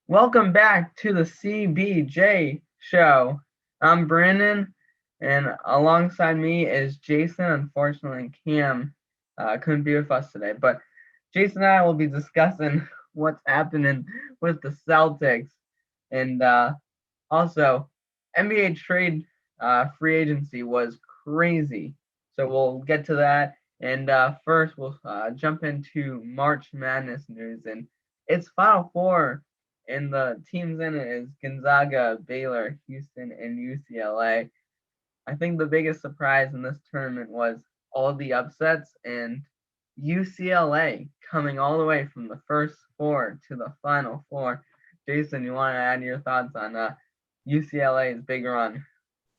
Welcome back to the CBJ show. I'm Brandon, and alongside me is Jason. Unfortunately, Cam couldn't be with us today, but Jason and I will be discussing what's happening with the Celtics and also NBA trade free agency was crazy. So we'll get to that. And first, we'll jump into March Madness news. And it's Final Four, and the teams in it is Gonzaga, Baylor, Houston, and UCLA. I think the biggest surprise in this tournament was all the upsets and UCLA coming all the way from the first four to the Final Four. Jason, you want to add your thoughts on UCLA's big run?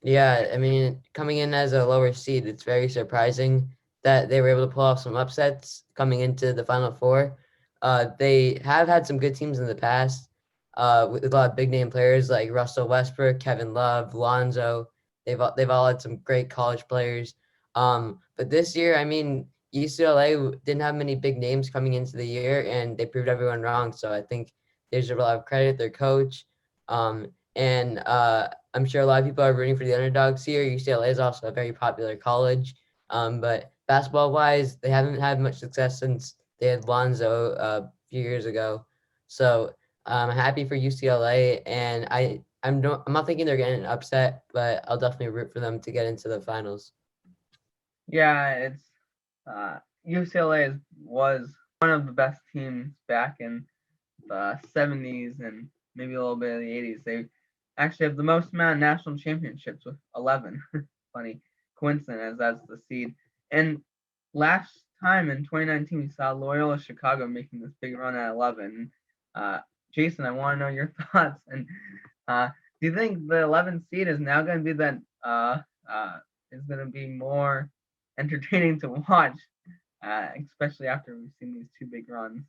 Yeah, I mean, coming in as a lower seed, it's very surprising that they were able to pull off some upsets coming into the Final Four. They have had some good teams in the past, with a lot of big name players like Russell Westbrook, Kevin Love, Lonzo. They've all had some great college players. But this year, I mean, UCLA didn't have many big names coming into the year, and they proved everyone wrong. So I think there's a lot of credit their coach. And I'm sure a lot of people are rooting for the underdogs here. UCLA is also a very popular college. But basketball wise, they haven't had much success since they had Lonzo a few years ago. So I'm happy for UCLA, and I'm not thinking they're getting an upset, but I'll definitely root for them to get into the finals. Yeah, it's UCLA was one of the best teams back in the 70s and maybe a little bit of the 80s. They actually have the most amount of national championships with 11. Funny coincidence as that's the seed. And last time in 2019, we saw Loyola Chicago making this big run at 11. Uh, Jason, I want to know your thoughts. And uh, do you think the 11th seed is now going to be that is going to be more entertaining to watch, especially after we've seen these two big runs?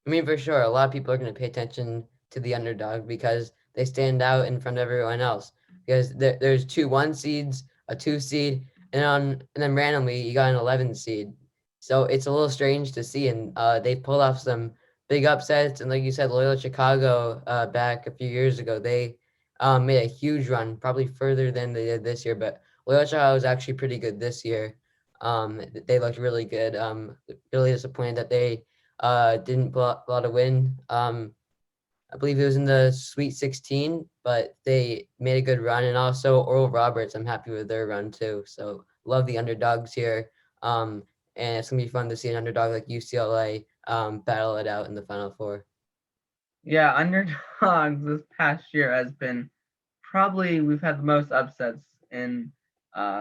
I mean, for sure, a lot of people are going to pay attention to the underdog because they stand out in front of everyone else. Because there's two one seeds, a two seed, and then randomly you got an 11 seed. So it's a little strange to see, and they pulled off some big upsets. And like you said, Loyola Chicago back a few years ago, they made a huge run, probably further than they did this year. But Loyola Chicago was actually pretty good this year. They looked really good. Really disappointed that they didn't pull out a win. I believe it was in the Sweet 16, but they made a good run. And also Oral Roberts, I'm happy with their run too. So love the underdogs here. And it's gonna be fun to see an underdog like UCLA battle it out in the Final Four. Yeah, underdogs this past year has been probably we've had the most upsets in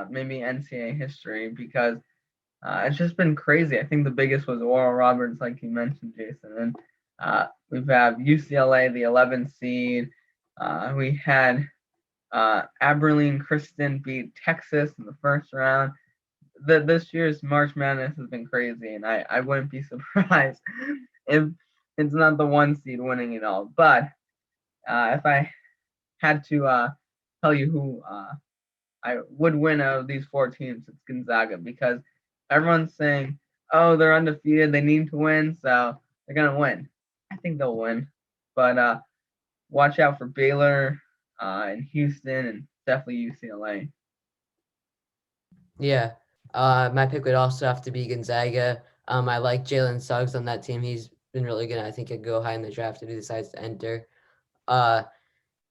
maybe NCAA history because it's just been crazy. I think the biggest was Oral Roberts, like you mentioned, Jason. And we've had UCLA, the 11th seed. We had Abilene Christian beat Texas in the first round. This year's March Madness has been crazy, and I wouldn't be surprised if it's not the one seed winning it all. But if I had to tell you who I would win out of these four teams, it's Gonzaga because everyone's saying, "Oh, they're undefeated. They need to win, so they're gonna win." I think they'll win, but watch out for Baylor and Houston and definitely UCLA. Yeah. My pick would also have to be Gonzaga. I like Jalen Suggs on that team. He's been really good. I think he'd go high in the draft if he decides to enter. Uh,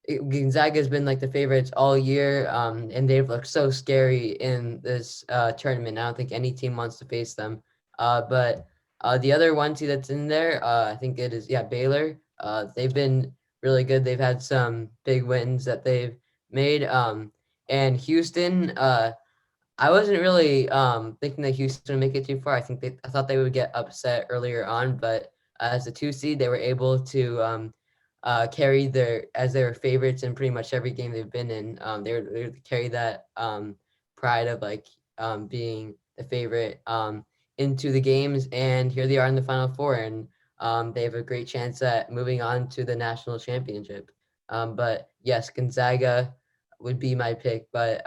Gonzaga has been like the favorites all year, and they've looked so scary in this tournament. I don't think any team wants to face them. But the other one team that's in there, I think it is Baylor. They've been really good. They've had some big wins that they've made. And Houston, I wasn't really thinking that Houston would make it too far. I thought they would get upset earlier on, but as a two seed, they were able to carry their as their favorites in pretty much every game they've been in. They carry that pride of like being the favorite into the games, and here they are in the Final Four, and they have a great chance at moving on to the national championship. But yes, Gonzaga would be my pick, but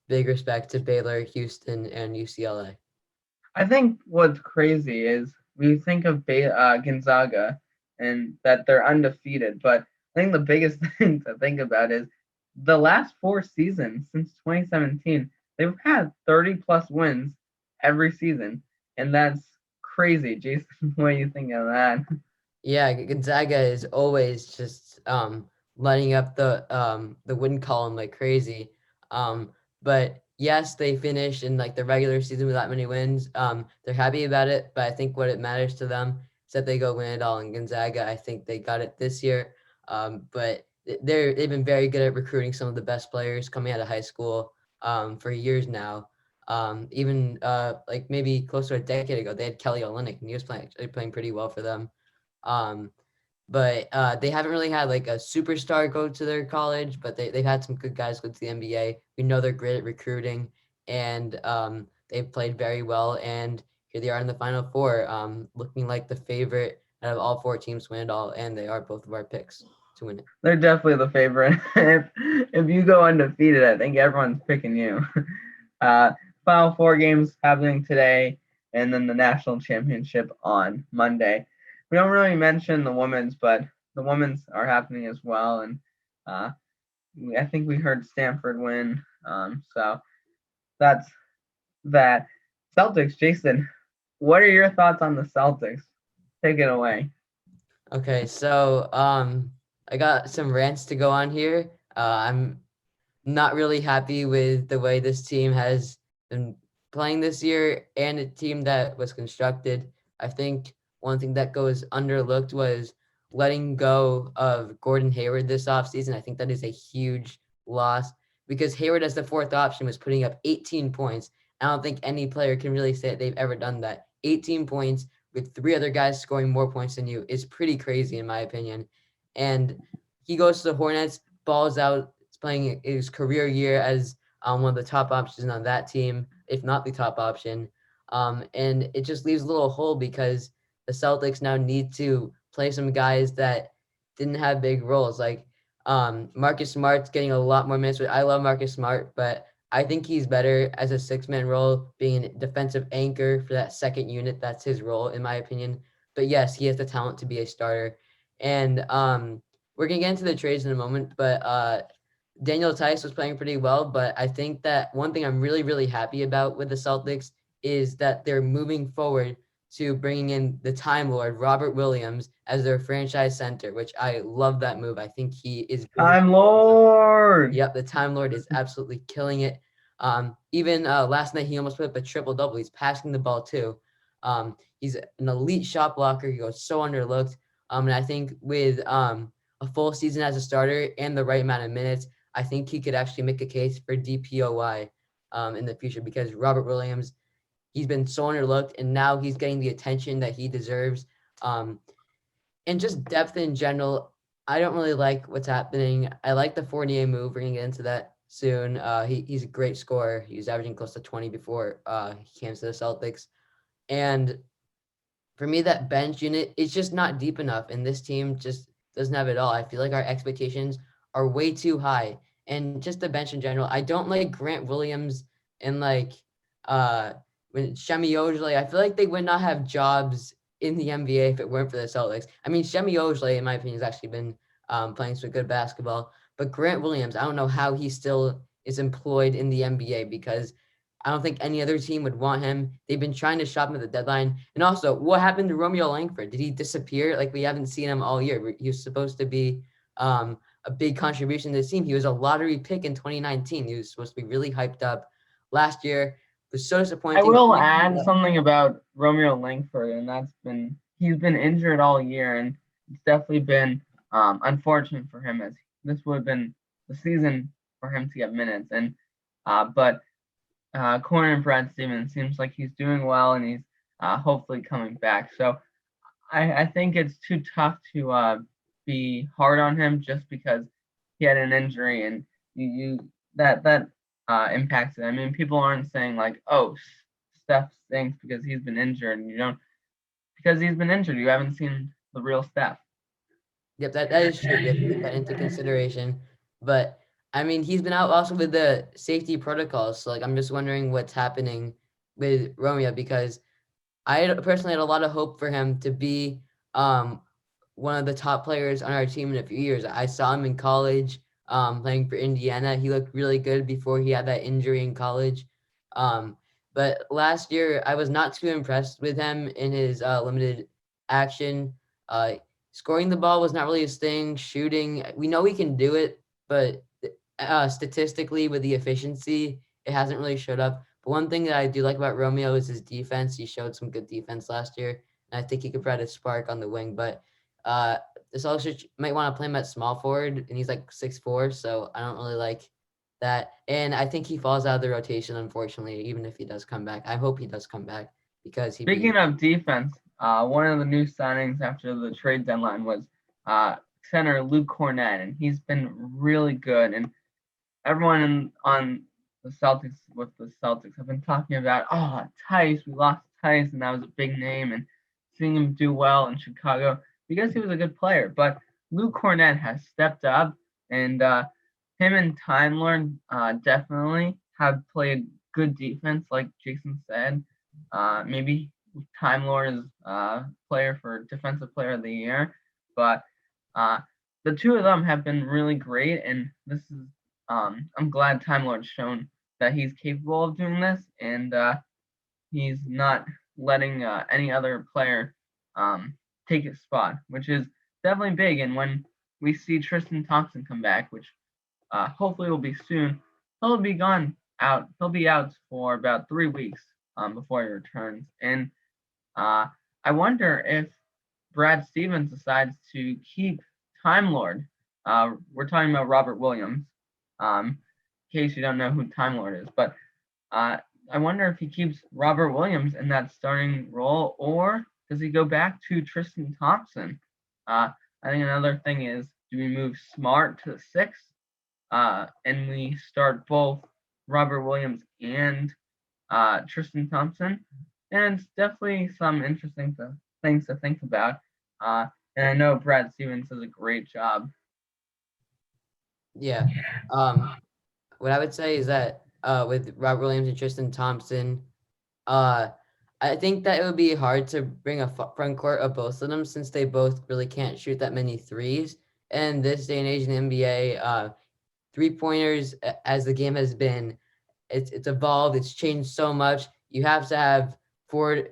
big respect to Baylor, Houston, and UCLA. I think what's crazy is when you think of Gonzaga. and that they're undefeated. But I think the biggest thing to think about is the last 4 seasons since 2017, they've had 30 plus wins every season, and that's crazy. Jason, what do you think of that? Yeah, Gonzaga is always just lighting up the win column like crazy. But yes, they finished in like the regular season with that many wins. They're happy about it, but I think what it matters to them is that they go win it all. In Gonzaga, I think they got it this year. But they've been very good at recruiting some of the best players coming out of high school for years now. Even like maybe close to a decade ago, they had Kelly Olynyk, and he was playing pretty well for them. Um, but they haven't really had like a superstar go to their college, but they've had some good guys go to the NBA. We know they're great at recruiting, and they've played very well. And here they are in the Final Four, looking like the favorite out of all four teams to win it all, and they are both of our picks to win it. They're definitely the favorite. If you go undefeated, I think everyone's picking you. Uh, Final four games happening today, and then the national championship on Monday. We don't really mention the women's, but the women's are happening as well, and uh, I think we heard Stanford win. So that's that. Celtics, Jason, what are your thoughts on the Celtics? Take it away. Okay, so I got some rants to go on here. I'm not really happy with the way this team has been playing this year and a team that was constructed. I think one thing that goes underlooked was letting go of Gordon Hayward this offseason. I think that is a huge loss because Hayward as the fourth option was putting up 18 points. I don't think any player can really say that they've ever done that. 18 points with three other guys scoring more points than you is pretty crazy in my opinion. And he goes to the Hornets, balls out, playing his career year as one of the top options on that team, if not the top option. And it just leaves a little hole because the Celtics now need to play some guys that didn't have big roles. Like Marcus Smart's getting a lot more minutes. I love Marcus Smart, but I think he's better as a six-man role, being a defensive anchor for that second unit. That's his role, in my opinion. But yes, he has the talent to be a starter. And we're gonna get into the trades in a moment, but Daniel Tice was playing pretty well, but I think that one thing I'm really, really happy about with the Celtics is that they're moving forward to bringing in the Time Lord, Robert Williams, as their franchise center, which I love that move. I think he is good. Time Lord. Yep, the Time Lord is absolutely killing it. Even last night, he almost put up a triple double. He's passing the ball too. He's an elite shot blocker. He goes so underlooked. And I think with a full season as a starter and the right amount of minutes, I think he could actually make a case for DPOY in the future because Robert Williams, he's been so underlooked, and now he's getting the attention that he deserves. Um, and just depth in general, I don't really like what's happening. I like the Fournier move. We're gonna get into that soon. He's a great scorer. He was averaging close to 20 before he came to the Celtics. And for me, that bench unit is just not deep enough, and this team just doesn't have it all. I feel like our expectations are way too high, and just the bench in general. I don't like Grant Williams and like uh when Shemi Ojale. I feel like they would not have jobs in the NBA if it weren't for the Celtics. I mean, Shemi Ojale, in my opinion, has actually been playing some good basketball, but Grant Williams, I don't know how he still is employed in the NBA because I don't think any other team would want him. They've been trying to shop him at the deadline. And also, what happened to Romeo Langford? Did he disappear? Like we haven't seen him all year. He was supposed to be a big contribution to the team. He was a lottery pick in 2019. He was supposed to be really hyped up. Last year was so I disappointing. will add something about Romeo Langford, and he's been injured all year, and it's definitely been unfortunate for him as this would have been the season for him to get minutes. And but Corner and Brad Stevens seems like he's doing well, and he's hopefully coming back. So I think it's too tough to be hard on him just because he had an injury, and you that impacts it. I mean, people aren't saying like, oh, Steph stinks because he's been injured, and you don't because he's been injured. You haven't seen the real Steph. Yep, that is true. We have to take that into consideration. But I mean, he's been out also with the safety protocols. So like, I'm just wondering what's happening with Romeo because personally had a lot of hope for him to be um one of the top players on our team in a few years. I saw him in college, playing for Indiana. He looked really good before he had that injury in college. Um, but last year, I was not too impressed with him in his limited action. Uh, Scoring the ball was not really his thing. Shooting, we know he can do it, but statistically, with the efficiency, it hasn't really showed up. But one thing that I do like about Romeo is his defense. He showed some good defense last year, and I think he could provide a spark on the wing. But uh, the Celtics might want to play him at small forward, and he's like 6'4", so I don't really like that. And I think he falls out of the rotation, unfortunately, even if he does come back. I hope he does come back because he'd be. Speaking of defense, one of the new signings after the trade deadline was center Luke Cornett, and he's been really good. And everyone on the Celtics with the Celtics have been talking about, oh, Tice, we lost Tice, and that was a big name, and seeing him do well in Chicago because he was a good player. But Luke Cornett has stepped up, and him and Time Lord definitely have played good defense, like Jason said. Maybe Time Lord is player for Defensive Player of the Year, but the two of them have been really great, and this is I'm glad Time Lord's shown that he's capable of doing this, and he's not letting any other player take his spot, which is definitely big. And when we see Tristan Thompson come back, which hopefully will be soon, he'll be gone out. He'll be out for about 3 weeks before he returns. And uh, I wonder if Brad Stevens decides to keep Time Lord. We're talking about Robert Williams, in case you don't know who Time Lord is. But uh, I wonder if he keeps Robert Williams in that starting role, or does he go back to Tristan Thompson? I think another thing is, do we move Smart to the sixth, and we start both Robert Williams and Tristan Thompson? And it's definitely some interesting things to think about. And I know Brad Stevens does a great job. Yeah. What I would say is that with Robert Williams and Tristan Thompson, uh, I think that it would be hard to bring a front court of both of them since they both really can't shoot that many threes. And this day and age in the NBA, 3-pointers, as the game has been, it's evolved, it's changed so much. You have to have four,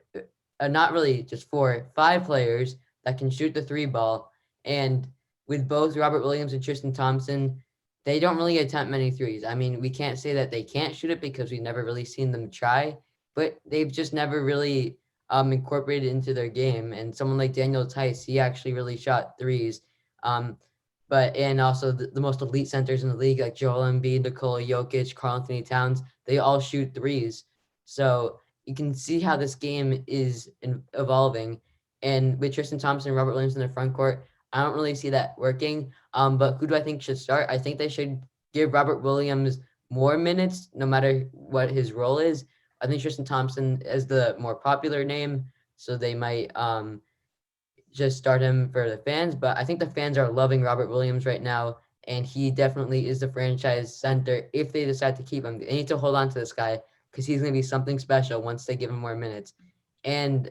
not really just four, five players that can shoot the three ball. And with both Robert Williams and Tristan Thompson, they don't really attempt many threes. I mean, we can't say that they can't shoot it because we've never really seen them try, but they've just never really incorporated into their game. And someone like Daniel Tice, he actually really shot threes. Um, and also the most elite centers in the league, like Joel Embiid, Nikola Jokic, Karl Anthony Towns, they all shoot threes. So you can see how this game is evolving. And with Tristan Thompson and Robert Williams in the front court, I don't really see that working. But who do I think should start? I think they should give Robert Williams more minutes, no matter what his role is. I think Tristan Thompson is the more popular name, so they might just start him for the fans. But I think the fans are loving Robert Williams right now, and he definitely is the franchise center if they decide to keep him. They need to hold on to this guy because he's going to be something special once they give him more minutes. And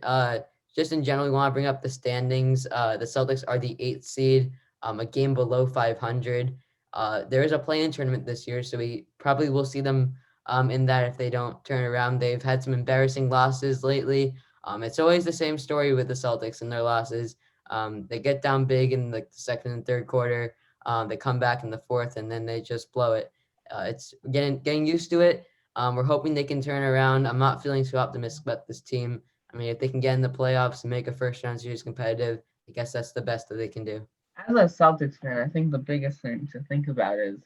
just in general, we want to bring up the standings. The Celtics are the 8th seed, a game below 500. There is a play-in tournament this year, so we probably will see them in that if they don't turn around. They've had some embarrassing losses lately. It's always the same story with the Celtics and their losses. They get down big in like the second and third quarter. They come back in the fourth, and then they just blow it. It's getting used to it. We're hoping they can turn around. I'm not feeling too optimistic about this team. I mean, if they can get in the playoffs and make a first round series competitive, I guess that's the best that they can do. As a Celtics fan, I think the biggest thing to think about is,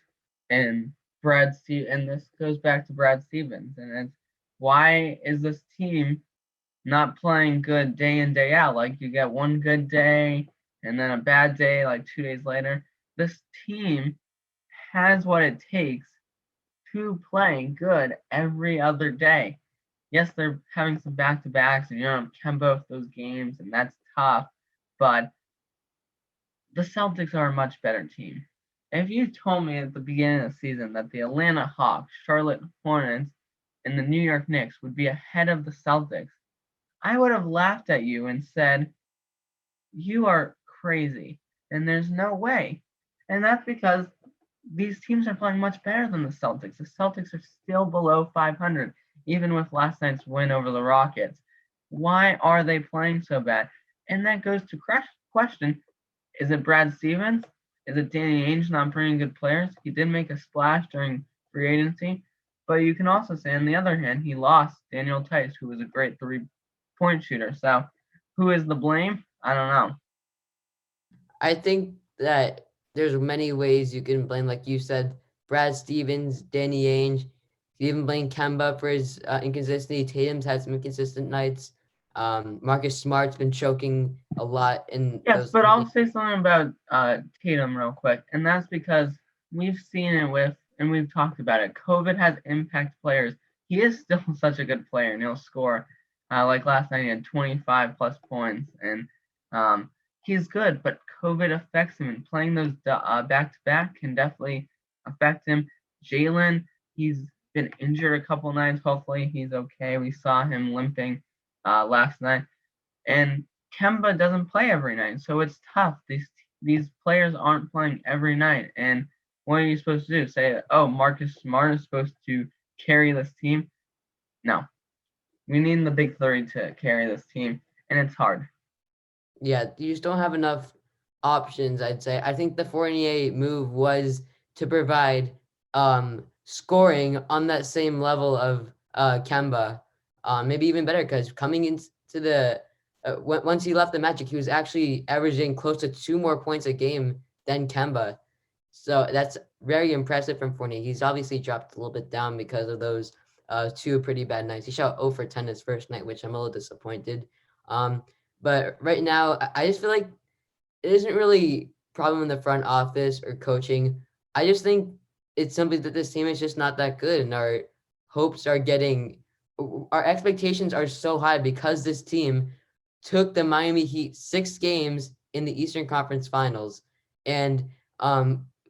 and and this goes back to Brad Stevens, and it's, why is this team not playing good day in, day out? Like, you get one good day and then a bad day like 2 days later. This team has what it takes to play good every other day. Yes, they're having some back to backs, and you don't have both those games, and that's tough. But the Celtics are a much better team. If you told me at the beginning of the season that the Atlanta Hawks, Charlotte Hornets, and the New York Knicks would be ahead of the Celtics, I would have laughed at you and said, you are crazy. And there's no way. And that's because these teams are playing much better than the Celtics. The Celtics are still below 500, even with last night's win over the Rockets. Why are they playing so bad? And that goes to question, is it Brad Stevens? Is it Danny Ainge not bringing good players? He did make a splash during free agency, but you can also say, on the other hand, he lost Daniel Tice, who was a great three-point shooter. So, who is the blame? I don't know. I think that there's many ways you can blame, like you said, Brad Stevens, Danny Ainge. You even blame Kemba for his inconsistency. Tatum's had some inconsistent nights. Marcus Smart's been choking a lot in Yes, those. but I'll say something about Tatum real quick, and that's because we've seen it with, and we've talked about it. COVID has impacted players. He is still such a good player, and he'll score. Like last night, he had 25 plus points, and um, he's good. But COVID affects him, and playing those back to back can definitely affect him. Jalen, he's been injured a couple nights. Hopefully, he's okay. We saw him limping last night, and Kemba doesn't play every night, so it's tough. These players aren't playing every night, and what are you supposed to do? Say, oh, Marcus Smart is supposed to carry this team? No, we need the big three to carry this team, and it's hard. Yeah, you just don't have enough options, I'd say. I think the Fournier move was to provide scoring on that same level of Kemba, maybe even better because coming into the once he left the Magic, he was actually averaging close to 2 more points a game than Kemba. So that's very impressive from Fournier. He's obviously dropped a little bit down because of those two pretty bad nights. He shot 0 for 10 his first night, which I'm a little disappointed. Um, but right now, I just feel like it isn't really problem in the front office or coaching. I just think it's simply that this team is just not that good, and our hopes are getting, our expectations are so high because this team took the Miami Heat 6 games in the Eastern Conference Finals, and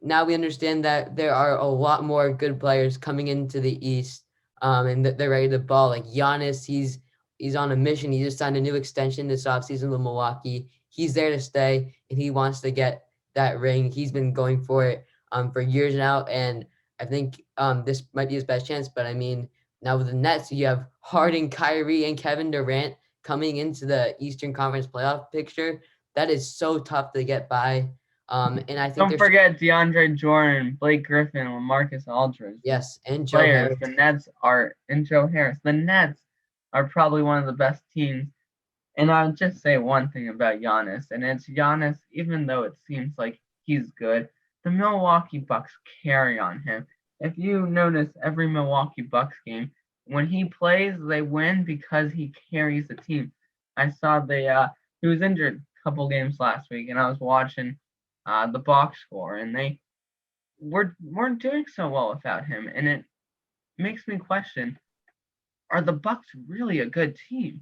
now we understand that there are a lot more good players coming into the East, and that they're ready to ball. Like Giannis, he's on a mission. He just signed a new extension this offseason with Milwaukee. He's there to stay, and he wants to get that ring. He's been going for it for years now, and I think this might be his best chance. But I mean, now with the Nets, you have Harden, Kyrie, and Kevin Durant coming into the Eastern Conference playoff picture. That is so tough to get by. And I think Don't there's forget DeAndre Jordan, Blake Griffin, and Marcus Aldridge. These yes, and Joe players, Harris. the Nets are, and Joe Harris. The Nets are probably one of the best teams. And I'll just say one thing about Giannis, and it's Giannis, even though it seems like he's good, the Milwaukee Bucks carry on him. If you notice every Milwaukee Bucks game, when he plays, they win because he carries the team. I saw he was injured a couple games last week, and I was watching the box score, and they weren't doing so well without him, and it makes me question: are the Bucks really a good team?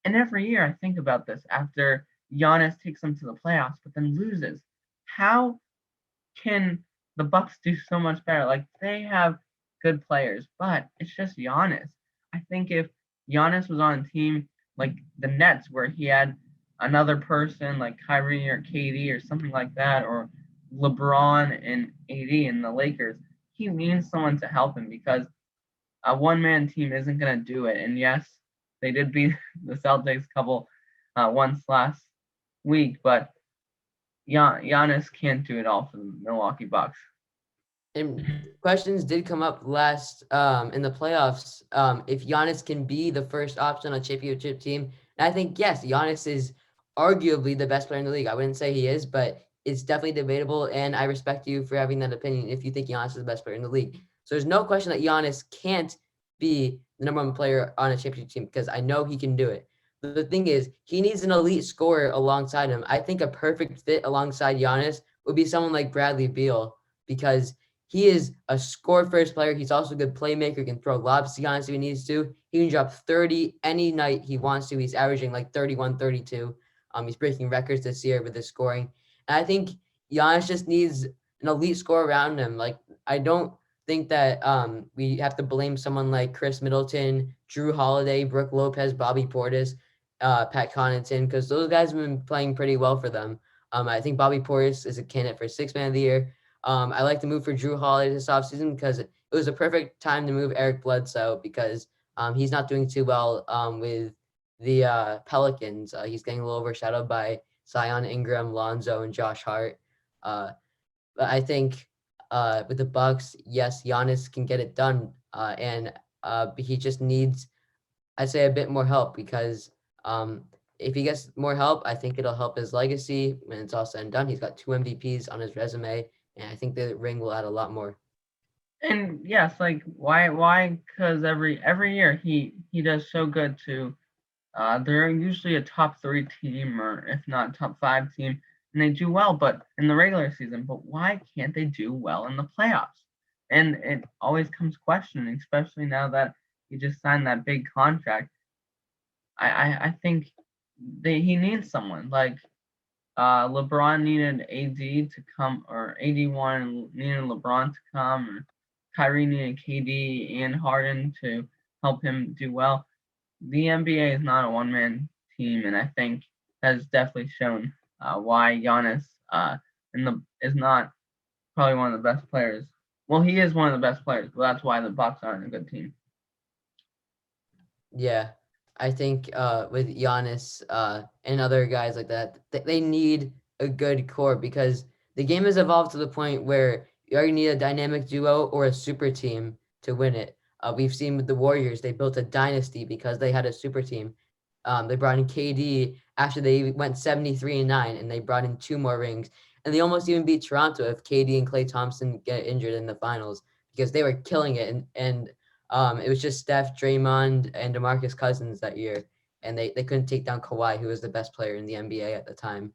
And every year I think about this after Giannis takes them to the playoffs, but then loses. How can the Bucks do so much better? Like they have good players, but it's just Giannis. I think if Giannis was on a team like the Nets, where he had another person like Kyrie or KD or something like that, or LeBron and AD in the Lakers, he needs someone to help him because a one-man team isn't going to do it. And yes, they did beat the Celtics couple once last week, but Giannis can't do it all for the Milwaukee Bucks. And questions did come up last in the playoffs. If Giannis can be the first option on a championship team, and I think yes, Giannis is arguably the best player in the league. I wouldn't say he is, but it's definitely debatable. And I respect you for having that opinion if you think Giannis is the best player in the league. So there's no question that Giannis can't be the number one player on a championship team because I know he can do it. The thing is, he needs an elite scorer alongside him. I think a perfect fit alongside Giannis would be someone like Bradley Beal because he is a score first player. He's also a good playmaker, can throw lobs to Giannis if he needs to. He can drop 30 any night he wants to. He's averaging like 31, 32. He's breaking records this year with his scoring. And I think Giannis just needs an elite score around him. Like, I don't think that we have to blame someone like Chris Middleton, Drew Holiday, Brooke Lopez, Bobby Portis. Pat Connaughton, because those guys have been playing pretty well for them. I think Bobby Portis is a candidate for Sixth Man of the Year. I like to move for Drew Holiday this offseason because it was a perfect time to move Eric Bledsoe because he's not doing too well with the Pelicans. He's getting a little overshadowed by Zion Ingram, Lonzo, and Josh Hart. Uh, but I think with the Bucks, yes, Giannis can get it done, and he just needs, I'd say, a bit more help because um, if he gets more help, I think it'll help his legacy when it's all said and done. He's got 2 MVPs on his resume, and I think the ring will add a lot more. And yes, like why? Because every year he does so good to. They're usually a top three team, or if not top five team, and they do well. But in the regular season, but why can't they do well in the playoffs? And it always comes questioning, especially now that he just signed that big contract. I think he needs someone like LeBron needed AD to come, or AD1 needed LeBron to come, or Kyrie needed KD and Harden to help him do well. The NBA is not a one-man team, and I think that has definitely shown why Giannis is not probably one of the best players. Well, he is one of the best players, but that's why the Bucks aren't a good team. Yeah, I think with Giannis and other guys like that, they need a good core because the game has evolved to the point where you already need a dynamic duo or a super team to win it. We've seen with the Warriors, they built a dynasty because they had a super team. They brought in KD after they went 73-9, and they brought in 2 more rings. And they almost even beat Toronto if KD and Klay Thompson get injured in the finals because they were killing it. And it was just Steph, Draymond, and DeMarcus Cousins that year, and they couldn't take down Kawhi, who was the best player in the NBA at the time.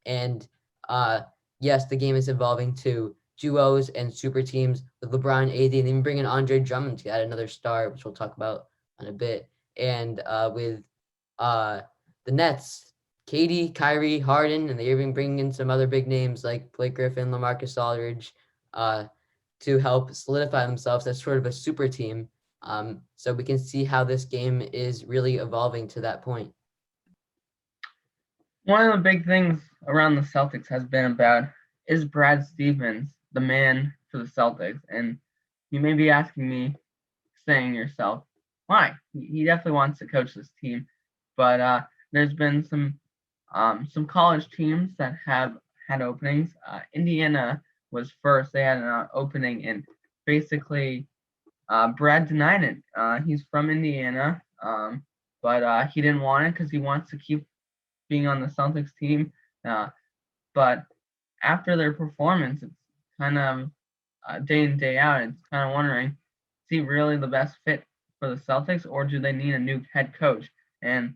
And uh, yes, the game is evolving to duos and super teams with LeBron, AD, and even bringing Andre Drummond to add another star, which we'll talk about in a bit. And with uh, the Nets, KD, Kyrie, Harden, and they're even bringing in some other big names like Blake Griffin, LaMarcus Aldridge, uh, to help solidify themselves as sort of a super team. So we can see how this game is really evolving to that point. One of the big things around the Celtics has been about, is Brad Stevens the man for the Celtics? And you may be asking me, saying yourself, why? He definitely wants to coach this team, but there's been some college teams that have had openings. Indiana was first; they had an opening, and basically Brad denied it. He's from Indiana, but he didn't want it because he wants to keep being on the Celtics team. Uh, but after their performance, it's kind of day in, day out, it's kind of wondering, is he really the best fit for the Celtics, or do they need a new head coach? And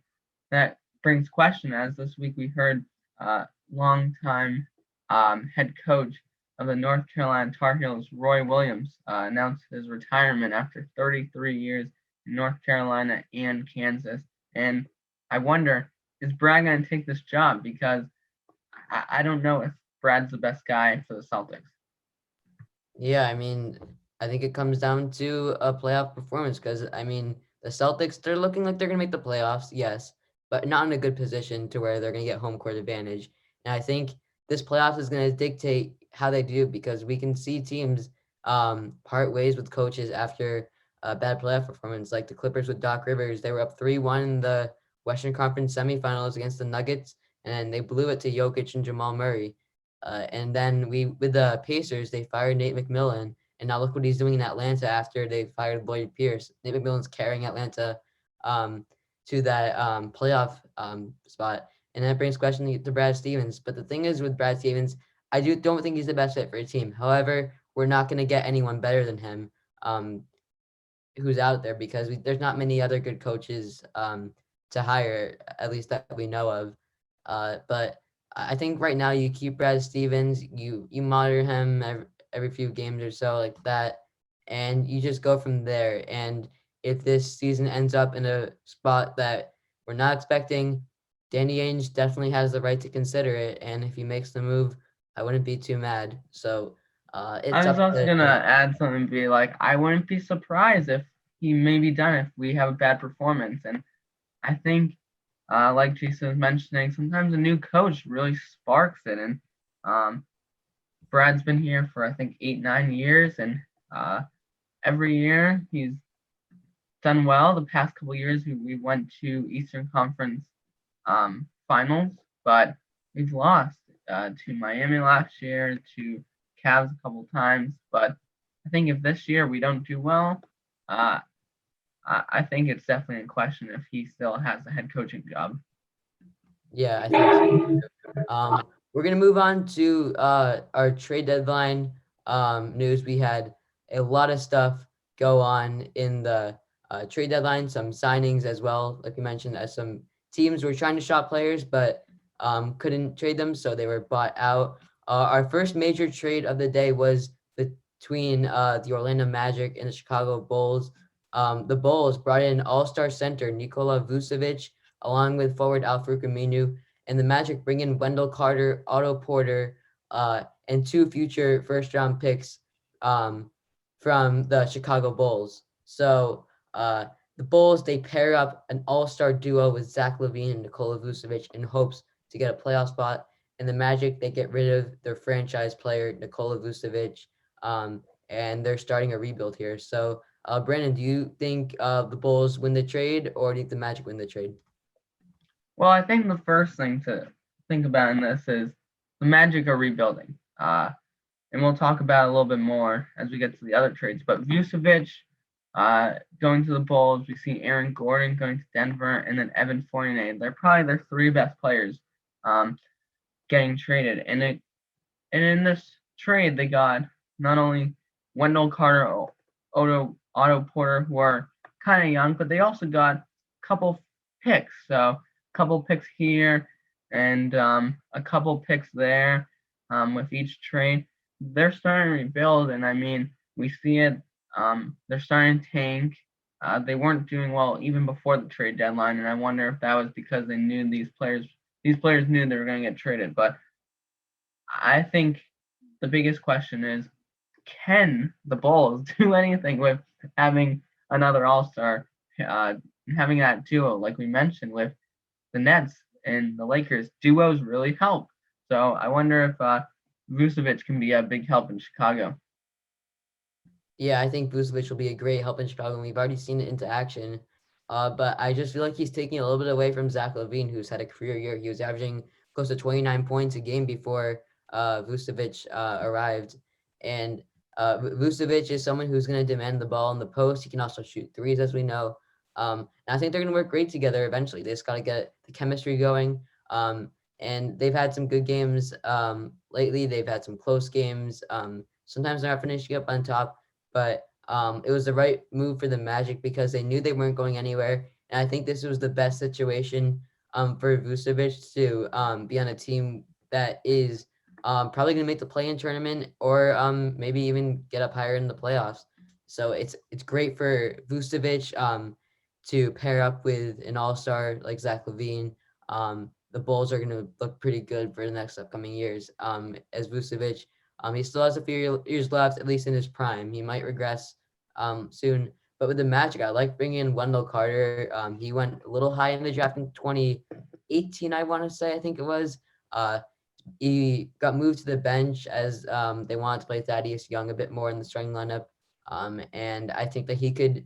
that brings question, as this week we heard longtime head coach of the North Carolina Tar Heels, Roy Williams, announced his retirement after 33 years in North Carolina and Kansas. And I wonder, is Brad going to take this job? Because I don't know if Brad's the best guy for the Celtics. Yeah, I mean, I think it comes down to a playoff performance because I mean, the Celtics, they're looking like they're gonna make the playoffs, yes, but not in a good position to where they're gonna get home court advantage. And I think this playoffs is gonna dictate how they do because we can see teams part ways with coaches after a bad playoff performance, like the Clippers with Doc Rivers. They were up 3-1 in the Western Conference semifinals against the Nuggets, and they blew it to Jokic and Jamal Murray. And then with the Pacers, they fired Nate McMillan, and now look what he's doing in Atlanta after they fired Lloyd Pierce. Nate McMillan's carrying Atlanta um, to that playoff spot, and that brings question to Brad Stevens. But the thing is with Brad Stevens, I don't think he's the best fit for a team. However, we're not going to get anyone better than him. Who's out there because there's not many other good coaches to hire, at least that we know of. But I think right now you keep Brad Stevens, you monitor him every few games or so like that, and you just go from there. And if this season ends up in a spot that we're not expecting, Danny Ainge definitely has the right to consider it. And if he makes the move, I wouldn't be too mad. So it's I was up also to gonna him. add something, be like, I wouldn't be surprised if he may be done if we have a bad performance. And I think like Jason was mentioning, sometimes a new coach really sparks it. And um, Brad's been here for I think 8, 9 years, and uh, every year he's done well. The past couple years we went to Eastern Conference finals, but we've lost to Miami last year, to Cavs a couple times. But I think if this year we don't do well, uh, I think it's definitely in question if he still has the head coaching job. Yeah, I think so. We're gonna move on to our trade deadline news. We had a lot of stuff go on in the trade deadline, some signings as well, like we mentioned, as some teams were trying to shop players but couldn't trade them, so they were bought out. Our first major trade of the day was between the Orlando Magic and the Chicago Bulls. The Bulls brought in All-Star center Nikola Vucevic along with forward Al-Farouq Aminu, and the Magic bring in Wendell Carter, Otto Porter, and 2 future first-round picks from the Chicago Bulls. So the Bulls, they pair up an all-star duo with Zach LaVine and Nikola Vucevic in hopes to get a playoff spot. And the Magic, they get rid of their franchise player Nikola Vucevic, um, and they're starting a rebuild here. So, Brandon, do you think the Bulls win the trade, or do you think the Magic win the trade? Well, I think the first thing to think about in this is the Magic are rebuilding. And we'll talk about it a little bit more as we get to the other trades. But Vucevic going to the Bulls, we see Aaron Gordon going to Denver, and then Evan Fournier. They're probably their three best players um, getting traded. And in this trade, they got not only Wendell Carter, Otto Porter, who are kind of young, but they also got a couple picks. So a couple picks here and a couple picks there with each trade. They're starting to rebuild, and I mean, we see it. They're starting to tank. They weren't doing well even before the trade deadline, and I wonder if that was because they knew these players. These players knew they were going to get traded, but I think the biggest question is, can the Bulls do anything with having another All Star, uh, having that duo like we mentioned with the Nets and the Lakers? Duos really help. So I wonder if Vucevic can be a big help in Chicago. Yeah, I think Vucevic will be a great help in Chicago, and we've already seen it into action. But I just feel like he's taking a little bit away from Zach LaVine, who's had a career year. He was averaging close to 29 points a game before Vucevic arrived. And Vucevic is someone who's going to demand the ball in the post. He can also shoot threes, as we know. And I think they're going to work great together eventually. They just got to get the chemistry going. And they've had some good games lately. They've had some close games. Sometimes they're not finishing up on top, but it was the right move for the Magic because they knew they weren't going anywhere. And I think this was the best situation for Vucevic to be on a team that is probably going to make the play-in tournament or maybe even get up higher in the playoffs. So it's great for Vucevic to pair up with an all-star like Zach LaVine. The Bulls are going to look pretty good for the next upcoming years. As Vucevic, he still has a few years left, at least in his prime. He might regress soon. But with the Magic, I like bringing in Wendell Carter. He went a little high in the draft in 2018, I want to say, I think it was. Uh, he got moved to the bench as they wanted to play Thaddeus Young a bit more in the starting lineup. And I think that he could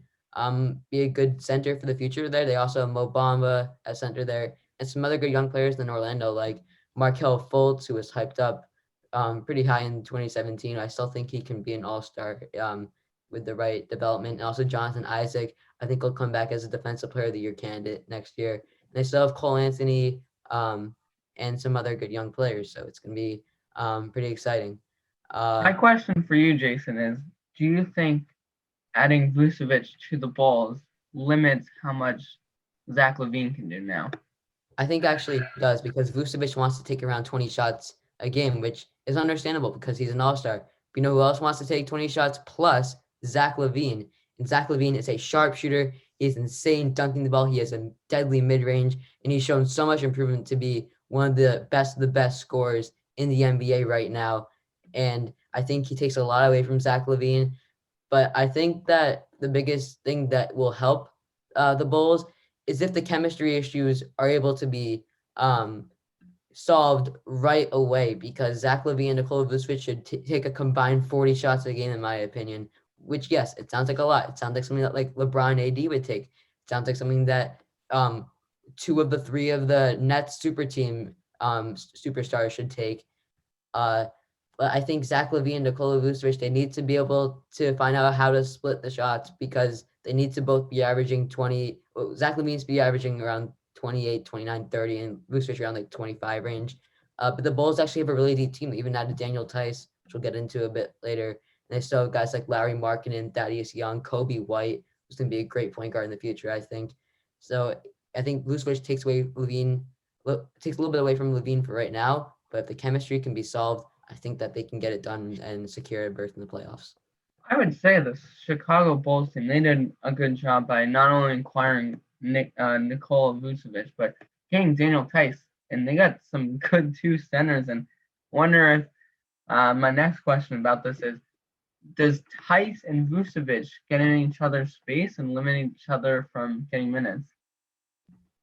be a good center for the future there. They also have Mo Bamba as center there, and some other good young players in Orlando, like Markel Fultz, who was hyped up pretty high in 2017. I still think he can be an all-star with the right development. And also Jonathan Isaac, I think he'll come back as a defensive player of the year candidate next year. And they still have Cole Anthony and some other good young players. So it's going to be pretty exciting. My question for you, Jason, is: do you think adding Vucevic to the Bulls limits how much Zach LaVine can do now? I think actually it does because Vucevic wants to take around 20 shots a game, which is understandable because he's an all-star. But you know who else wants to take 20 shots plus Zach LaVine? And Zach LaVine is a sharpshooter. He is insane dunking the ball. He has a deadly mid-range, and he's shown so much improvement to be one of the best scorers in the NBA right now. And I think he takes a lot away from Zach LaVine. But I think that the biggest thing that will help the Bulls is if the chemistry issues are able to be solved right away, because Zach LaVine and Nikola Vucevic should take a combined 40 shots a game, in my opinion. Which, yes, it sounds like a lot. It sounds like something that like LeBron AD would take. It sounds like something that um, two of the three of the Nets super team superstars should take. Uh, but I think Zach LaVine and Nikola Vucevic, they need to be able to find out how to split the shots, because they need to both be averaging 20. Well, Zach LaVine's be averaging around 28, 29, 30, and Vucevic around like 25 range. But the Bulls actually have a really deep team, even added Daniel Tice, which we'll get into a bit later. And they still have guys like Larry Markkinen, Thaddeus Young, Kobe White, who's going to be a great point guard in the future, I think. So I think Vucevic takes away LaVine, takes a little bit away from LaVine for right now. But if the chemistry can be solved, I think that they can get it done and secure a berth in the playoffs. I would say the Chicago Bulls team, they did a good job by not only acquiring Nikola Vucevic, but getting Daniel Tice, and they got some good two centers. And wonder if my next question about this is, does Tice and Vucevic get in each other's space and limit each other from getting minutes?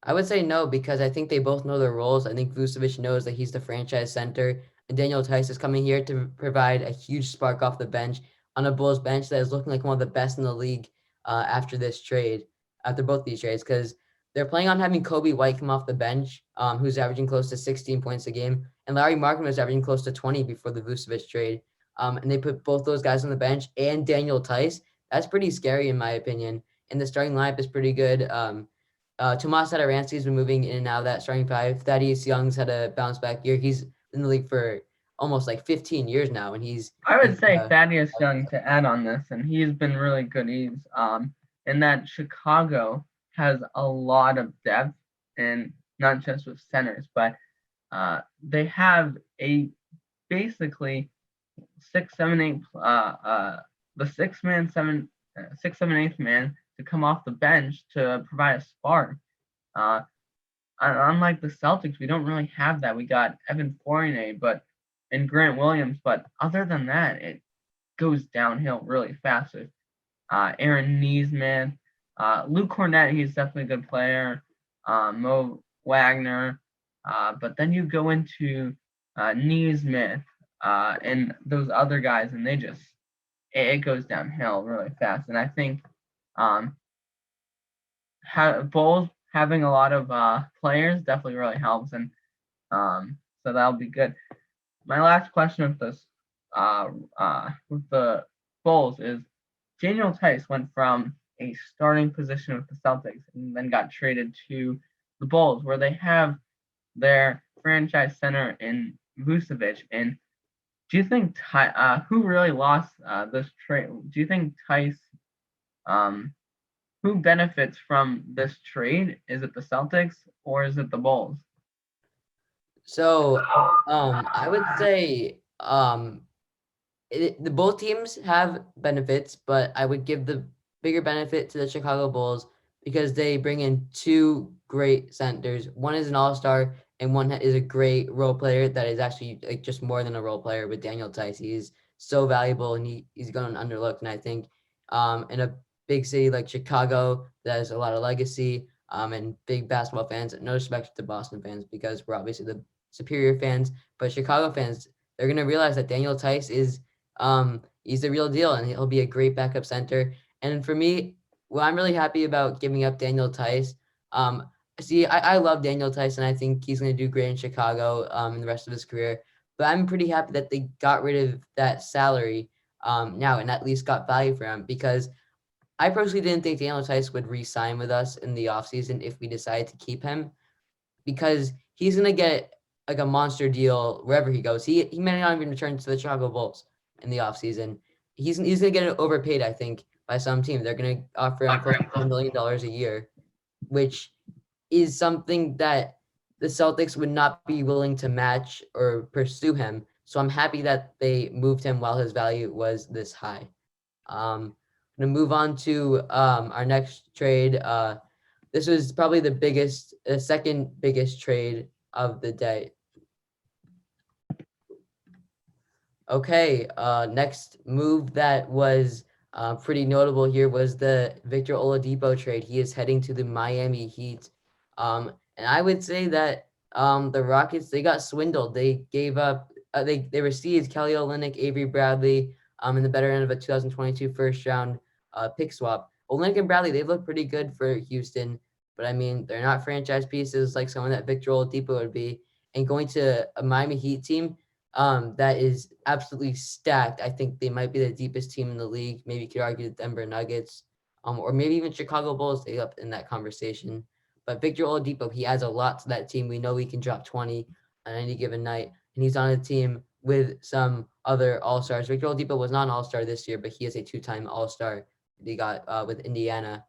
I would say no, because I think they both know their roles. I think Vucevic knows that he's the franchise center, and Daniel Tice is coming here to provide a huge spark off the bench on a Bulls bench that is looking like one of the best in the league after this trade, after both these trades, because they're planning on having Kobe White come off the bench, who's averaging close to 16 points a game, and Larry Markkinen was averaging close to 20 before the Vucevic trade. And they put both those guys on the bench and Daniel Tice. That's pretty scary in my opinion. And the starting lineup is pretty good. Tomas Satoransky's been moving in and out of that starting five. Thaddeus Young's had a bounce back year. He's in the league for almost like 15 years now, and I he's would say Thaddeus Young to add on this, and he's been really good. He's in that Chicago has a lot of depth, and not just with centers, but they have a basically 6, 7, 8, the six, seven, eighth man to come off the bench to provide a spark. Uh, Unlike the Celtics, we don't really have that. We got Evan Fournier, and Grant Williams, but other than that, it goes downhill really fast with Aaron Neesman, Luke Cornett. He's definitely a good player. Mo Wagner, but then you go into Neesmith and those other guys, and it goes downhill really fast. And I think um, Bulls having a lot of players definitely really helps, and so that'll be good. My last question with the Bulls is, Daniel Tice went from a starting position with the Celtics and then got traded to the Bulls, where they have their franchise center in Vucevic. And do you think who really lost this trade? Do you think Tice who benefits from this trade? Is it the Celtics or is it the Bulls? So I would say the both teams have benefits, but I would give the bigger benefit to the Chicago Bulls because they bring in two great centers. One is an all-star, and one is a great role player that is actually like just more than a role player with Daniel Tice. He's so valuable, and he's gone underlooked. And I think in a big city like Chicago that has a lot of legacy and big basketball fans, no respect to Boston fans because we're obviously the superior fans, but Chicago fans, they're going to realize that Daniel Tice is he's the real deal, and he'll be a great backup center. And for me, well, I'm really happy about giving up Daniel Tice. I love Daniel Tice, and I think he's going to do great in Chicago in the rest of his career. But I'm pretty happy that they got rid of that salary now and at least got value for him, because I personally didn't think Daniel Tice would re-sign with us in the offseason if we decided to keep him, because he's going to get like a monster deal wherever he goes. He may not even return to the Chicago Bulls in the offseason. He's going to get overpaid, I think, by some team. They're going to offer him close to $10 million a year, which is something that the Celtics would not be willing to match or pursue him. So I'm happy that they moved him while his value was this high. I'm going to move on to our next trade. This was probably the second biggest trade of the day. Okay, next move that was Pretty notable here was the Victor Oladipo trade. He is heading to the Miami Heat. And I would say that the Rockets, they got swindled. They gave up, they received Kelly Olynyk, Avery Bradley, in the better end of a 2022 first round pick swap. Olynyk and Bradley, they look pretty good for Houston, but I mean, they're not franchise pieces like someone that Victor Oladipo would be. And going to a Miami Heat team, that is absolutely stacked. I think they might be the deepest team in the league. Maybe you could argue the Denver Nuggets, or maybe even Chicago Bulls. They up in that conversation. But Victor Oladipo, he adds a lot to that team. We know he can drop 20 on any given night, and he's on a team with some other All Stars. Victor Oladipo was not an All Star this year, but he is a two-time All Star. They got with Indiana.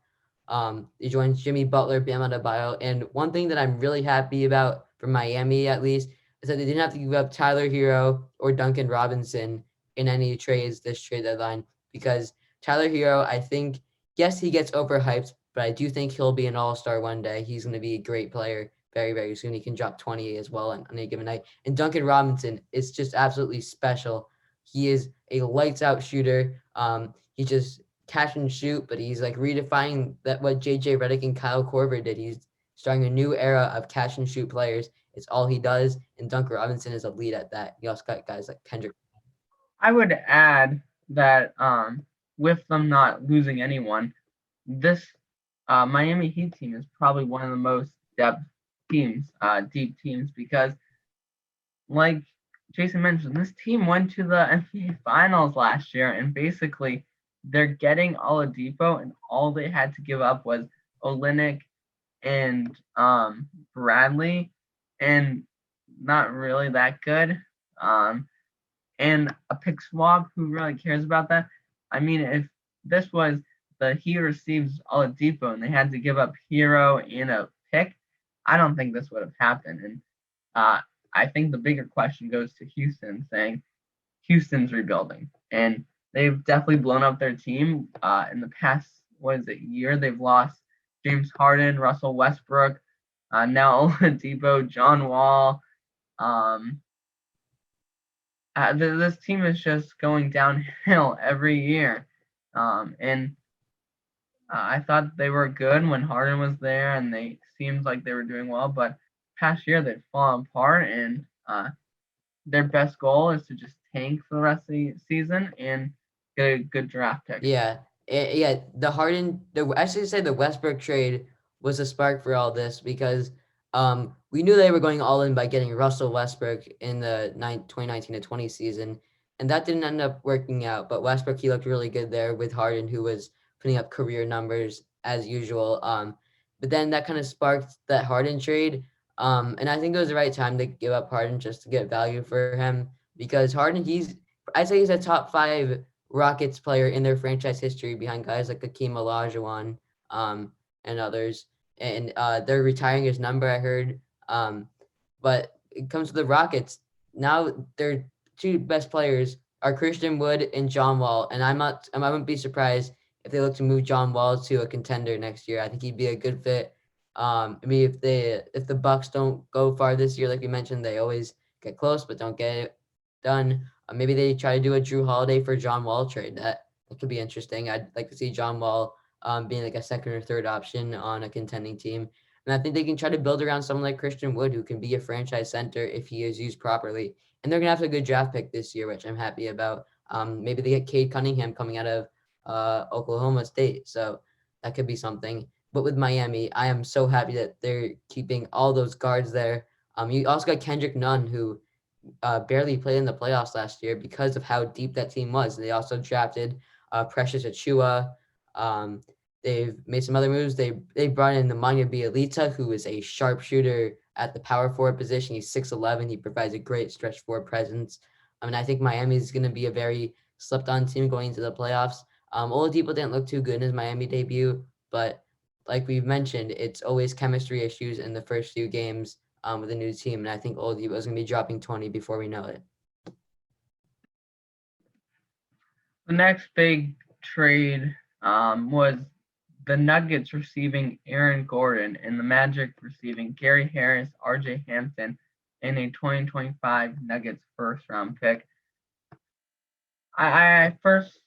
He joins Jimmy Butler, Bam Adebayo, and one thing that I'm really happy about for Miami, at least, is that they didn't have to give up Tyler Hero or Duncan Robinson in any trades this trade deadline, because Tyler Hero, I think, yes, he gets overhyped, but I do think he'll be an all-star one day. He's going to be a great player very, very soon. He can drop 20 as well on any given night. And Duncan Robinson is just absolutely special. He is a lights out shooter. He just catch and shoot, but he's like redefining that what JJ Redick and Kyle Korver did. He's starting a new era of catch and shoot players. It's all he does, and Duncan Robinson is a lead at that. You also got guys like Kendrick. I would add that with them not losing anyone, this Miami Heat team is probably one of the most depth teams, deep teams, because like Jason mentioned, this team went to the NBA Finals last year, and basically they're getting Oladipo, and all they had to give up was Olynyk and Bradley, and not really that good. And a pick swap, who really cares about that? I mean, if this was the Heat receives Oladipo and they had to give up Hero and a pick, I don't think this would have happened. And uh, I think the bigger question goes to Houston, saying Houston's rebuilding, and they've definitely blown up their team. In the past, what is it, year? They've lost James Harden, Russell Westbrook, now Oladipo, John Wall. Um, this team is just going downhill every year. And I thought they were good when Harden was there, and they seemed like they were doing well. But past year they've fallen apart, and their best goal is to just tank for the rest of the season and get a good draft pick. Yeah, yeah. The Harden, I should say the Westbrook trade was a spark for all this because we knew they were going all in by getting Russell Westbrook in the 2019 to 20 season, and that didn't end up working out. But Westbrook, he looked really good there with Harden, who was putting up career numbers as usual. But then that kind of sparked that Harden trade, and I think it was the right time to give up Harden just to get value for him because Harden, I'd say he's a top five Rockets player in their franchise history behind guys like Hakeem Olajuwon and others. And they're retiring his number, I heard. But it comes to the Rockets. Now their two best players are Christian Wood and John Wall. And I wouldn't be surprised if they look to move John Wall to a contender next year. I think he'd be a good fit. I mean, if the Bucks don't go far this year, like you mentioned, they always get close but don't get it done. Maybe they try to do a Drew Holiday for John Wall trade. That could be interesting. I'd like to see John Wall being like a second or third option on a contending team. And I think they can try to build around someone like Christian Wood, who can be a franchise center if he is used properly. And they're going to have a good draft pick this year, which I'm happy about. Maybe they get Cade Cunningham coming out of Oklahoma State. So that could be something. But with Miami, I am so happy that they're keeping all those guards there. You also got Kendrick Nunn, who barely played in the playoffs last year because of how deep that team was. They also drafted Precious Achua. Um, they've made some other moves. They brought in the Nemanja Bjelica, who is a sharpshooter at the power forward position. He's 6'11". He provides a great stretch forward presence. I mean, I think Miami is going to be a very slept-on team going into the playoffs. Oladipo didn't look too good in his Miami debut, but like we've mentioned, it's always chemistry issues in the first few games with a new team, and I think Oladipo is going to be dropping 20 before we know it. The next big trade was the Nuggets receiving Aaron Gordon and the Magic receiving Gary Harris, RJ Hampton, and a 2025 Nuggets first round pick. I first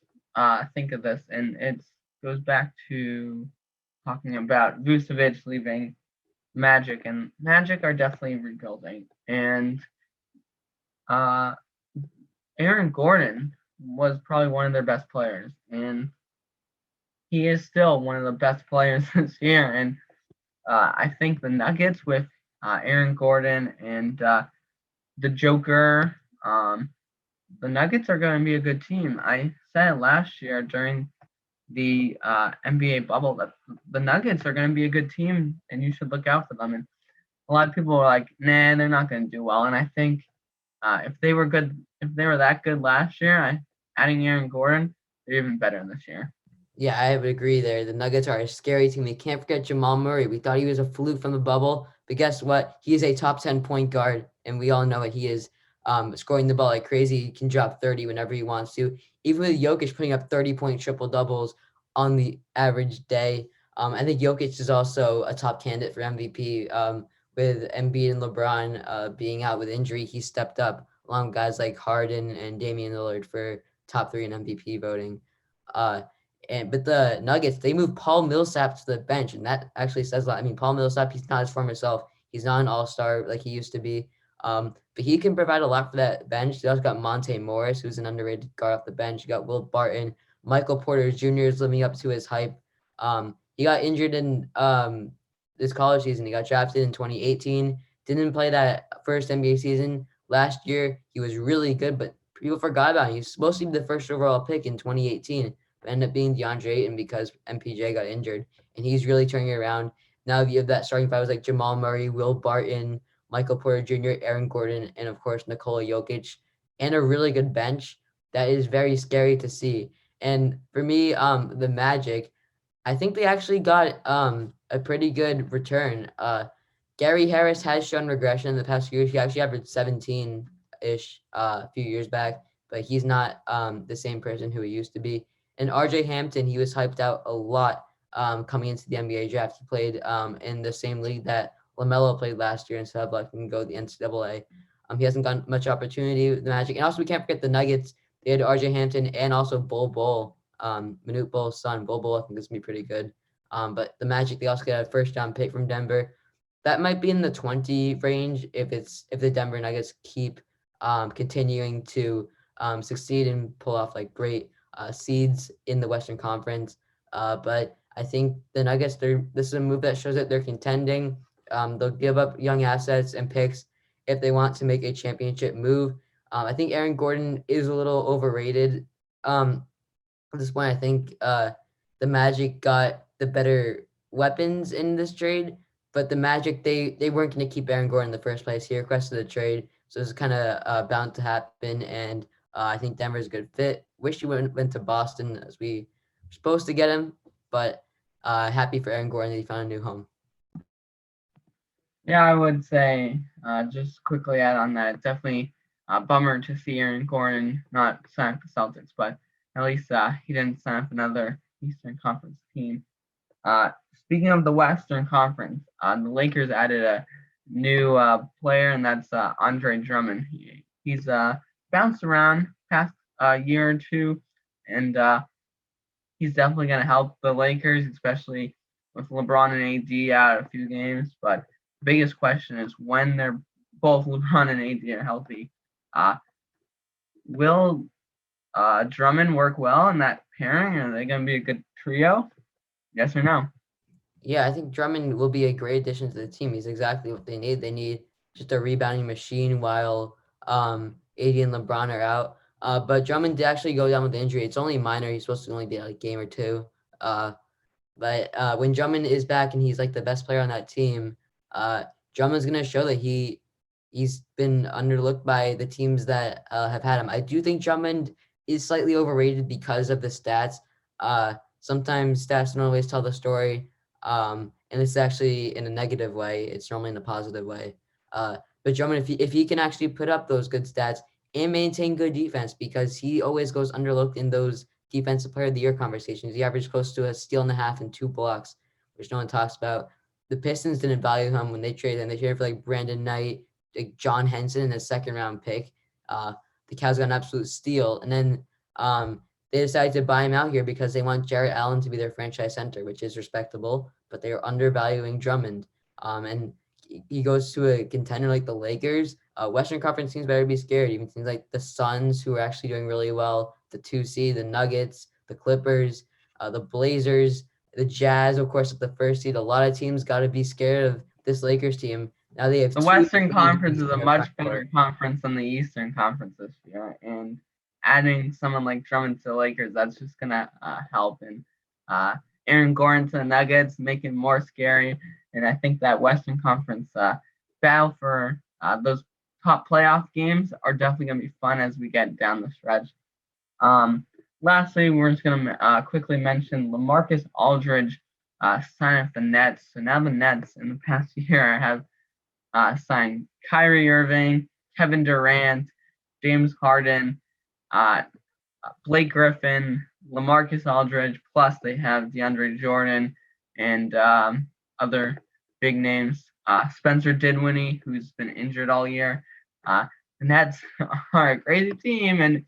think of this, and it goes back to talking about Vucevic leaving Magic, and Magic are definitely rebuilding. And uh, Aaron Gordon was probably one of their best players, and he is still one of the best players this year. And I think the Nuggets with Aaron Gordon and the Joker, the Nuggets are going to be a good team. I said it last year during the NBA bubble that the Nuggets are going to be a good team, and you should look out for them. And a lot of people are like, "Nah, they're not going to do well." And I think if they were good, if they were that good last year, adding Aaron Gordon, they're even better this year. Yeah, I would agree there. The Nuggets are a scary team. We can't forget Jamal Murray. We thought he was a fluke from the bubble, but guess what? He is a top 10 point guard, and we all know it. He is scoring the ball like crazy. He can drop 30 whenever he wants to. Even with Jokic putting up 30-point triple doubles on the average day. I think Jokic is also a top candidate for MVP. With Embiid and LeBron being out with injury, he stepped up along with guys like Harden and Damian Lillard for top three in MVP voting. Uh, but the Nuggets, they moved Paul Millsap to the bench, and that actually says a lot. I mean, Paul Millsap, he's not his former self. He's not an all-star like he used to be. But he can provide a lot for that bench. They also got Monte Morris, who's an underrated guard off the bench. You got Will Barton. Michael Porter Jr. is living up to his hype. He got injured in this college season. He got drafted in 2018. Didn't play that first NBA season. Last year, he was really good, but people forgot about him. He was supposed to be the first overall pick in 2018, ended up being DeAndre Ayton because MPJ got injured, and he's really turning it around. Now you have that starting five was like Jamal Murray, Will Barton, Michael Porter Jr., Aaron Gordon, and of course Nikola Jokic, and a really good bench that is very scary to see. And for me, the Magic, I think they actually got a pretty good return. Gary Harris has shown regression in the past few years. He actually averaged 17-ish a few years back, but he's not the same person who he used to be. And RJ Hampton, he was hyped out a lot coming into the NBA draft. He played in the same league that LaMelo played last year instead of letting him go to the NCAA. He hasn't gotten much opportunity with the Magic. And also, we can't forget the Nuggets. They had RJ Hampton and also Bol, Manute Bol's son. Bol, I think is going to be pretty good. But the Magic, they also got a first round pick from Denver. That might be in the 20 range if the Denver Nuggets keep continuing to succeed and pull off like great seeds in the Western Conference. But I think the Nuggets, this is a move that shows that they're contending. They'll give up young assets and picks if they want to make a championship move. I think Aaron Gordon is a little overrated. At this point, I think the Magic got the better weapons in this trade, but the Magic they weren't going to keep Aaron Gordon in the first place. He requested a trade, so it's kind of bound to happen. And I think Denver's a good fit. Wish he went to Boston as we were supposed to get him, but happy for Aaron Gordon that he found a new home. Yeah, I would say just quickly add on that. Definitely a bummer to see Aaron Gordon not sign up the Celtics, but at least he didn't sign up another Eastern Conference team. Speaking of the Western Conference, the Lakers added a new player, and that's Andre Drummond. He's bounced around past year or two, and he's definitely going to help the Lakers, especially with LeBron and AD out a few games. But the biggest question is when they're both LeBron and AD are healthy, uh, will Drummond work well in that pairing? Are they going to be a good trio? Yes or no? Yeah, I think Drummond will be a great addition to the team. He's exactly what they need. They need just a rebounding machine while AD and LeBron are out. But Drummond did actually go down with injury. It's only minor. He's supposed to only be like a game or two. Uh, but when Drummond is back and he's like the best player on that team, uh, Drummond's gonna show that he's been underlooked by the teams that have had him. I do think Drummond is slightly overrated because of the stats. Sometimes stats don't always tell the story, and it's actually in a negative way. It's normally in a positive way. But Drummond, if he can actually put up those good stats and maintain good defense, because he always goes underlooked in those defensive player of the year conversations. He averaged close to a steal and a half and 2 blocks, which no one talks about. The Pistons didn't value him when they traded him. They traded for like Brandon Knight, like John Henson, and a second round pick. The Cavs got an absolute steal. And then they decided to buy him out here because they want Jarrett Allen to be their franchise center, which is respectable, but they are undervaluing Drummond. And he goes to a contender like the Lakers. Western Conference teams better be scared. Even teams like the Suns, who are actually doing really well, the 2 seed, the Nuggets, the Clippers, the Blazers, the Jazz, of course, at the 1st seed. A lot of teams got to be scared of this Lakers team. Now they have The two Western big Conference beasts is a in their much front better court. conference than the Eastern Conference this year, and adding someone like Drummond to the Lakers, that's just gonna help. And Aaron Gordon to the Nuggets, make it more scary. And I think that Western Conference battle for those top playoff games are definitely gonna be fun as we get down the stretch. Um, Lastly, we're just gonna quickly mention LaMarcus Aldridge signed with the Nets. So now the Nets in the past year have signed Kyrie Irving, Kevin Durant, James Harden, uh, Blake Griffin, LaMarcus Aldridge, plus they have DeAndre Jordan and other big names. Spencer Dinwiddie, who's been injured all year. The Nets are a crazy team, and it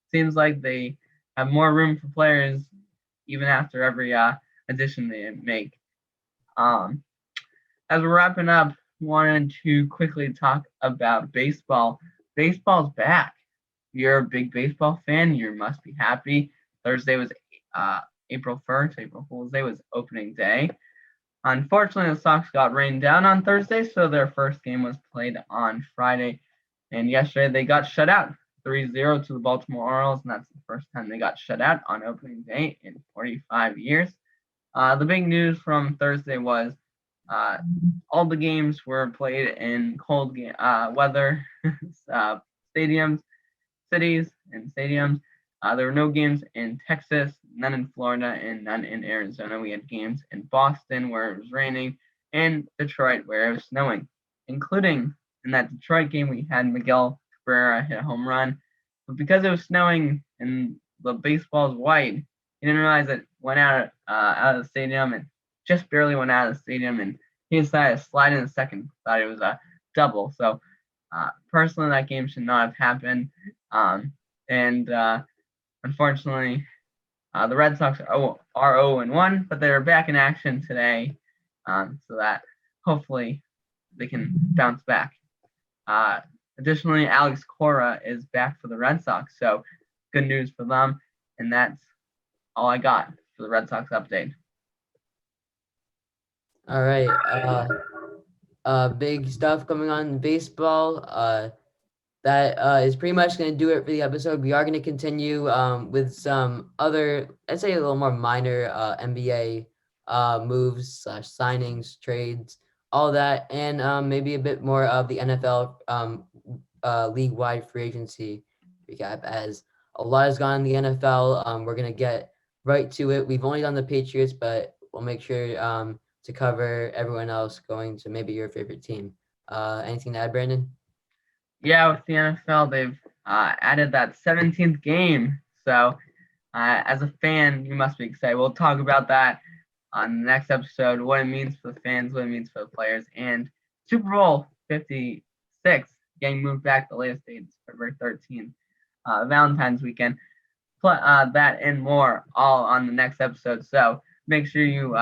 seems like they have more room for players even after every addition they make. Um, as we're wrapping up, wanted to quickly talk about baseball. Baseball's back. If you're a big baseball fan, you must be happy. Thursday was April 1st. April Fool's Day was opening day. Unfortunately, the Sox got rained down on Thursday, so their first game was played on Friday. And yesterday they got shut out 3-0 to the Baltimore Orioles, and that's the first time they got shut out on opening day in 45 years. The big news from Thursday was all the games were played in cold weather stadiums, cities, and stadiums. There were no games in Texas, none in Florida, and none in Arizona. We had games in Boston where it was raining, and Detroit where it was snowing. Including in that Detroit game, we had Miguel Cabrera hit a home run, but because it was snowing and the baseball is white, he didn't realize it went out of the stadium and just barely went out of the stadium, and he decided to slide in the second. Thought it was a double. So personally, that game should not have happened. And unfortunately, the Red Sox are 0-1, but they're back in action today, so that hopefully they can bounce back. Additionally, Alex Cora is back for the Red Sox, so good news for them. And that's all I got for the Red Sox update. All right. Big stuff coming on in baseball. That is pretty much going to do it for the episode. We are going to continue with some other, I'd say a little more minor NBA moves / signings, trades, all that, and maybe a bit more of the NFL league-wide free agency recap, as a lot has gone in the NFL. We're going to get right to it. We've only done the Patriots, but we'll make sure to cover everyone else going to maybe your favorite team. Anything to add, Brandon? Yeah, with the NFL, they've added that 17th game. So, as a fan, you must be excited. We'll talk about that on the next episode, what it means for the fans, what it means for the players, and Super Bowl 56 getting moved back. The latest date is February 13th, Valentine's weekend. That and more all on the next episode. So make sure you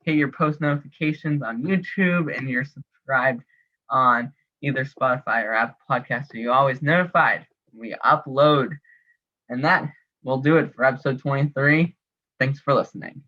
hit your post notifications on YouTube and you're subscribed on either Spotify or Apple Podcasts, so you're always notified when we upload. And that will do it for episode 23. Thanks for listening.